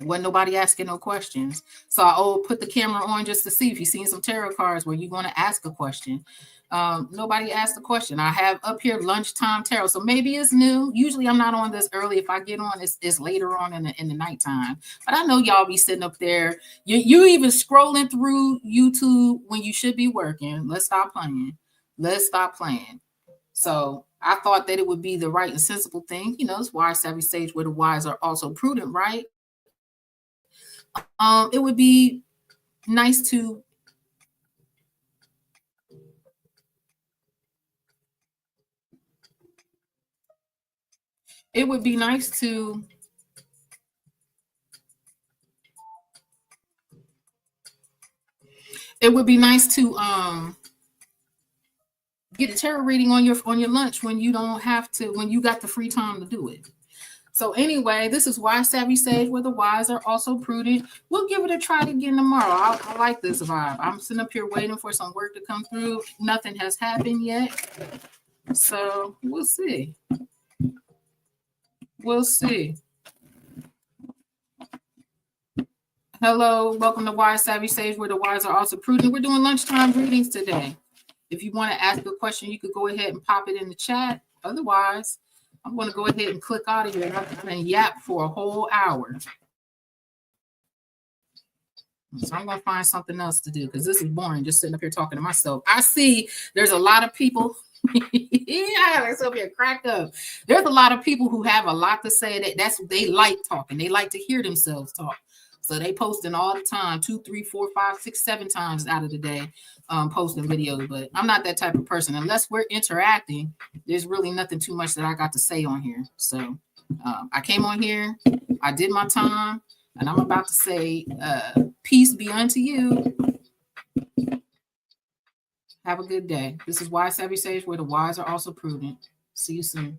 Wasn't nobody asking no questions. So I put the camera on just to see if you've seen some tarot cards where you're going to ask a question. Nobody asked a question. I have up here lunchtime tarot. So maybe it's new. Usually I'm not on this early. If I get on, it's later on in the nighttime. But I know y'all be sitting up there. You even scrolling through YouTube when you should be working. Let's stop playing. So I thought that it would be the right and sensible thing. It's wise, savvy, sage, where the wise are also prudent, right? It would be nice to get a tarot reading on your lunch when you don't have to, when you got the free time to do it. So anyway, this is Wise, Savvy, Sage, where the wise are also prudent. We'll give it a try again tomorrow. I like this vibe. I'm sitting up here waiting for some work to come through. Nothing has happened yet. So we'll see. Hello, welcome to Wise Savvy Sage, where the wise are also prudent. We're doing lunchtime readings today. If you want to ask a question, you could go ahead and pop it in the chat. Otherwise, I'm going to go ahead and click out of here. I'm going to yap for a whole hour. So I'm going to find something else to do because this is boring just sitting up here talking to myself. I see there's a lot of people. Yeah, it's up here cracked up. There's a lot of people who have a lot to say. That's what they like talking. They like to hear themselves talk. So they posting all the time, 2, 3, 4, 5, 6, 7 times out of the day, posting videos. But I'm not that type of person. Unless we're interacting, there's really nothing too much that I got to say on here. So I came on here, I did my time, and I'm about to say, peace be unto you. Have a good day. This is Wise Savvy Sage, where the wise are also prudent. See you soon.